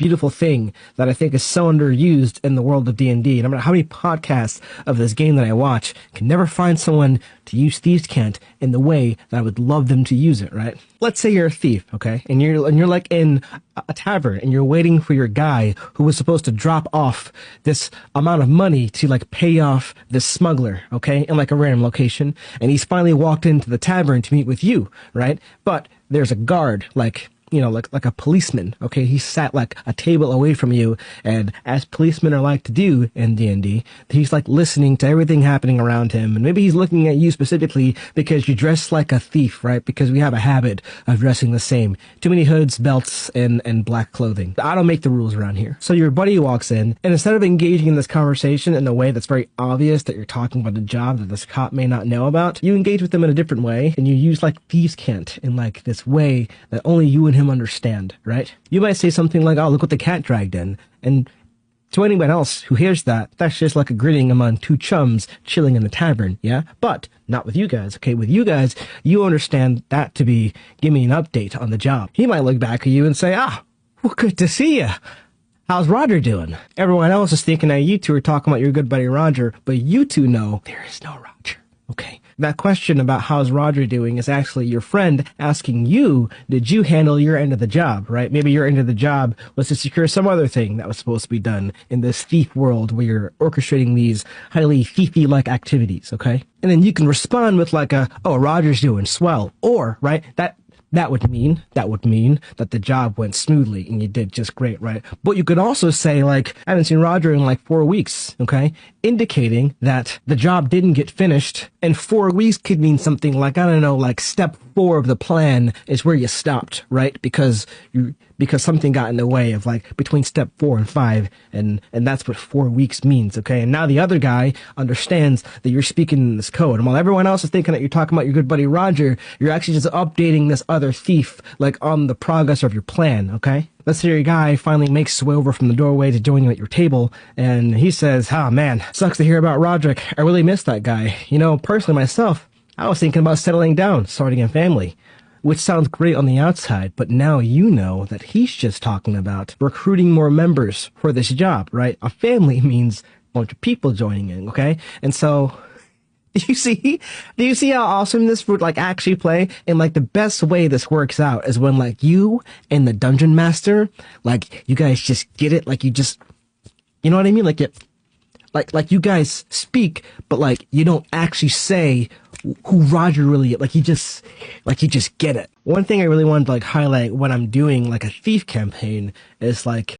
beautiful thing that I think is so underused in the world of D&D. And no matter how many podcasts of this game that I watch, can never find someone to use Thieves Can in the way that I would love them to use it, right? Let's say you're a thief, okay? And you're like in a tavern and you're waiting for your guy who was supposed to drop off this amount of money to like pay off this smuggler, okay? In like a random location. And he's finally walked into the tavern to meet with you, right? But there's a guard, like a policeman, okay? He sat like a table away from you, and as policemen are like to do in D&D, he's like listening to everything happening around him, and maybe he's looking at you specifically because you dress like a thief, right? Because we have a habit of dressing the same. Too many hoods, belts, and black clothing. I don't make the rules around here. So your buddy walks in, and instead of engaging in this conversation in a way that's very obvious that you're talking about a job that this cop may not know about, you engage with them in a different way, and you use like Thieves Can't in like this way that only you and him understand, right? You might say something like, oh, look what the cat dragged in. And to anyone else who hears that, that's just like a greeting among two chums chilling in the tavern, yeah? But not with you guys, okay? With you guys, you understand that to be, give me an update on the job. He might look back at you and say, well, good to see ya. How's Roger doing? Everyone else is thinking that you two are talking about your good buddy Roger, but you two know there is no Roger, okay? That question about how's Roger doing is actually your friend asking you, did you handle your end of the job, right? Maybe your end of the job was to secure some other thing that was supposed to be done in this thief world where you're orchestrating these highly thiefy-like activities, okay? And then you can respond with like oh, Roger's doing swell. Or, right, that would mean that the job went smoothly and you did just great, right? But you could also say, like, I haven't seen Roger in like 4 weeks, okay? Indicating that the job didn't get finished, and 4 weeks could mean something like, I don't know, like step 4 of the plan is where you stopped, right? Because something got in the way of like between step 4 and 5, and that's what 4 weeks means, okay? And now the other guy understands that you're speaking in this code. And while everyone else is thinking that you're talking about your good buddy Roger, you're actually just updating this other thief, like, on the progress of your plan, okay? Let's say your guy finally makes his way over from the doorway to join you at your table, and he says, oh man, sucks to hear about Roderick. I really miss that guy. You know, personally myself, I was thinking about settling down, starting a family. Which sounds great on the outside, but now you know that he's just talking about recruiting more members for this job, right? A family means a bunch of people joining in, okay? And so, do you see how awesome this would like actually play? And like the best way this works out is when like you and the dungeon master, like you guys just get it, like you just, you know what I mean? Like you guys speak, but like you don't actually say who Roger really is. Like you just get it. One thing I really wanted to like highlight when I'm doing like a thief campaign is like